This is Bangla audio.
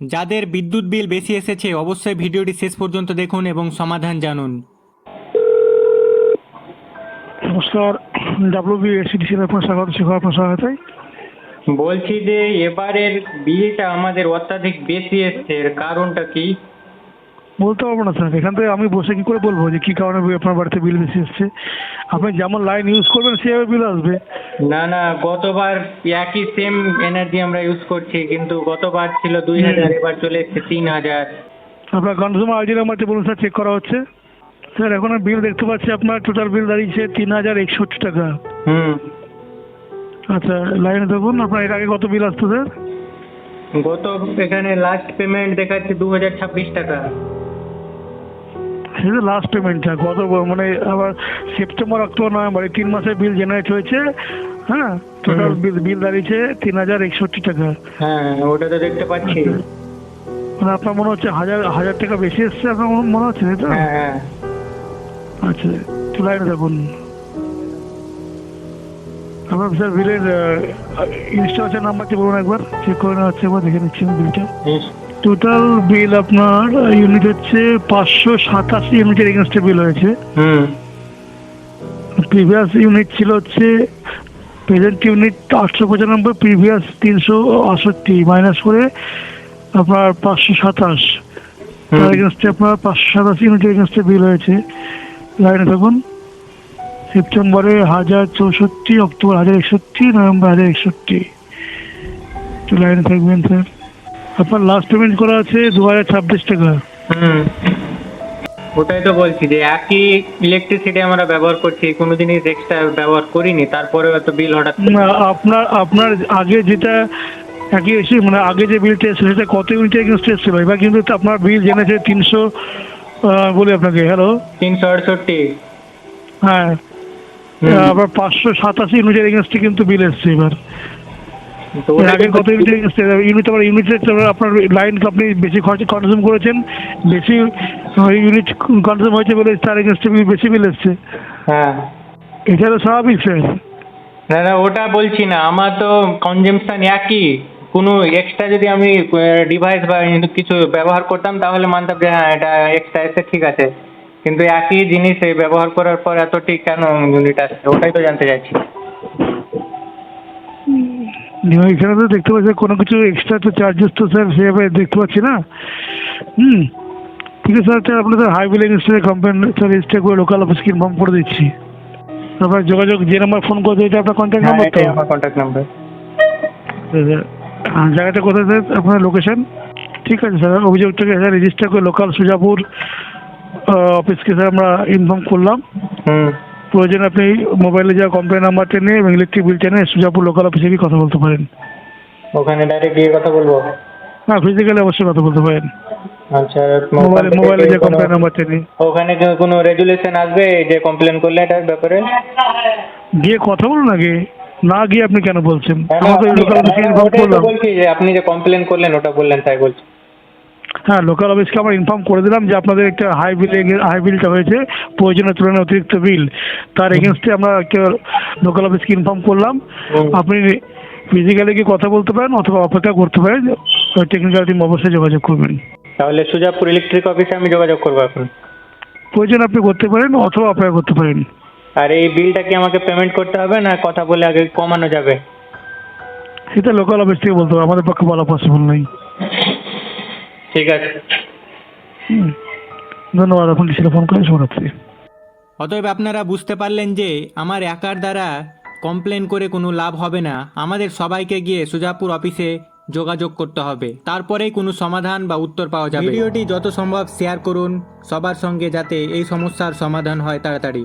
যাদের বিদ্যুৎ বিল বেশি এসেছে অবশ্যই ভিডিওটি শেষ পর্যন্ত দেখুন এবং সমাধান জানুন। নমস্কার, WBSCDC-র আপনার স্বাগত। আপনার সহায়তায় বলছি যে এবারের বিলটা আমাদের অত্যাধিক বেশি এসছে, এর কারণটা কি? বলতে পারবো না স্যার, এখান থেকে আমি বসে কি করে বলবো যে কি কারণে আপনার বাড়িতে বিল বেশি এসছে। আপনি যেমন লাইন ইউজ করবেন সেভাবে বিল আসবে। না না, গতবার একই সেম এনার্জি আমরা ইউজ করছি, কিন্তু গতবার ছিল 2000, এবার চলে এসছে 3000। আপনার কনজিউমার আইডি নাম্বারটি বলুন স্যার, চেক করা হচ্ছে। স্যার এখন বিল দেখতে পাচ্ছি আপনার টোটাল বিল দাঁড়িয়েছে 3061 টাকা। আচ্ছা লাইনে দেখুন, আপনার এর আগে কত বিল আসতো স্যার? গত এখানে লাস্ট পেমেন্ট দেখাচ্ছে 2026 টাকা। সেটা লাস্ট পেমেন্টটা গত মানে আবার সেপ্টেম্বর, অক্টোবর, নভেম্বর এই 3 মাসের বিল জেনারেট হয়েছে। হ্যাঁ, টোটাল বিল দাঁড়িয়েছে 3061 টাকা। হ্যাঁ, ওটা তো দেখতে পাচ্ছি। মানে আপনার মনে হচ্ছে হাজার টাকা বেশি এসছে আপনার মনে হচ্ছে, তাই তো? হ্যাঁ হ্যাঁ। আচ্ছা একটু লাইনে দেখুন। আপনার স্যার বিলের ইনস্টলেশন নাম্বারটি বলুন একবার, চেক করে নেওয়া হচ্ছে, একবার দেখে নিচ্ছি বিলটা। টোটাল বিল আপনার ইউনিট হচ্ছে 587 ইউনিটের এগেনস্টে বিল হয়েছে। প্রিভিয়াস ইউনিট ছিল হচ্ছে প্রেজেন্ট ইউনিট 895, প্রিভিয়াস 368 মাইনাস করে আপনার 527, তার এগেনস্টে আপনার 587 ইউনিটের এগেনস্টে বিল হয়েছে। লাইনে থাকুন। সেপ্টেম্বরে 1064, অক্টোবর 1061, নভেম্বর 1061। তো লাইনে থাকবেন স্যার। আপনার লাস্ট পেমেন্ট করা আছে 2026 টাকা। ওটাই তো বলছি যে একই ইলেকট্রিসিটি আমরা ব্যবহার করছি, কোনো জিনিস এক্সট্রা ব্যবহার করিনি, তারপরেও এত বিল হঠাৎ। না, আপনার আগে যেটা একই এসে মানে আগে যে বিলটা এসেছে সেটা কত ইউনিটের এগেনস্টে এসেছিল, এবার কিন্তু আপনার বিল জেনেছে 300, বলি আপনাকে, হ্যালো 368। হ্যাঁ, আবার 587 ইউনিটের এগেনস্টে কিন্তু বিল এসছে এবার। তো আগের কত ইউনিটের এগেনস্টে ইউনিট, আবার ইউনিটের আপনার লাইন আপনি বেশি খরচে কনজিউম করেছেন, বেশি ইউনিট কনজিউম হয়েছে বলে তার এগেনস্টে বেশি বিল এসছে। হ্যাঁ, এটা তো স্বাভাবিক স্যার। না না, ওটা বলছি না, আমার তো কনজাম্পশন একই। কোনো এক্সট্রা যদি আমি ডিভাইস বা কিছু ব্যবহার করতাম তাহলে মানতাম যে হ্যাঁ এটা এক্সট্রা এসে ঠিক আছে, কিন্তু একই জিনিস ব্যবহার করার পর এত ঠিক কেন ইউনিট আসছে, ওটাই তো জানতে চাইছি। এখানে তো দেখতে পাচ্ছি কোনো কিছু এক্সট্রা তো চার্জেস তো স্যার সেভাবে দেখতে পাচ্ছি না। ঠিক আছে স্যার, আপনাদের হাই বিল এগেনস্টে কমপ্লেন স্যার রেজিস্টার করে লোকাল অফিসকে ইনফর্ম করে দিচ্ছি। তারপর যোগাযোগ যে নাম্বার ফোন করতে, এটা আপনার কন্ট্যাক্ট নাম্বার তো? আমার কন্ট্যাক্ট নাম্বার। জায়গাটা কোথায় স্যার, আপনার লোকেশন? ঠিক আছে স্যার, অভিযোগটাকে স্যার রেজিস্টার করে লোকাল সুজাপুর অফিসকে স্যার আমরা ইনফর্ম করলাম। প্রয়োজন আপনি মোবাইলে যা কমপ্লেন নাম্বারটা নিয়ে এবং ইলেকট্রিক বিলটা নিয়ে সুজাপুর লোকাল অফিসে গিয়ে কথা বলতে পারেন। ওখানে ডাইরেক্ট গিয়ে কথা বলবো? হ্যাঁ, ফিজিক্যালি অবশ্যই কথা বলতে পারেন। আচ্ছা, মোবাইলে যে কমপ্লেন নাম্বারটা নিয়ে ওখানে কোনো রেজুলেশন আসবে যে কমপ্লেন করলে এটার ব্যাপারে? গিয়ে কথা বলুন আগে, না গিয়ে আপনি কেন বলছেন? আমাদের লোকাল অফিসকে ইনফর্ম করলাম। বলছি যে আপনি যে কমপ্লেন করলেন ওটা বললেন তাই বলছি। হ্যাঁ, লোকাল অফিসকে আমরা ইনফর্ম করে দিলাম যে আপনাদের একটা হাই বিলটা হয়েছে, প্রয়োজনের তুলনায় অতিরিক্ত বিল, তার এগেনস্টে আমরা লোকাল অফিসকে ইনফর্ম করলাম। আপনি ফিজিক্যালি গিয়ে কথা বলতে পারেন অথবা অপেক্ষা করতে পারেন, টেকনিক্যাল টিম অবশ্যই যোগাযোগ করবেন। তাহলে সুজাপুর ইলেকট্রিক অফিসে আমি যোগাযোগ করবো এখন? প্রয়োজন আপনি করতে পারেন অথবা অপেক্ষা করতে পারেন। আর এই বিলটা কি আমাকে পেমেন্ট করতে হবে না কথা বলে আগে কমানো যাবে? সেটা লোকাল অফিস থেকে বলতে হবে, আমাদের পক্ষে বলা পসিবল নেই। ঠিক আছে, ধন্যবাদ। আপনাকে সেটা ফোন করে শোনাচ্ছি। অতএব আপনারা বুঝতে পারলেন যে আমার একার দ্বারা কমপ্লেন করে কোনো লাভ হবে না, আমাদের সবাইকে গিয়ে সুজাপুর অফিসে যোগাযোগ করতে হবে, তারপরেই কোনো সমাধান বা উত্তর পাওয়া যাবে। ভিডিওটি যত সম্ভব শেয়ার করুন সবার সঙ্গে, যাতে এই সমস্যার সমাধান হয় তাড়াতাড়ি।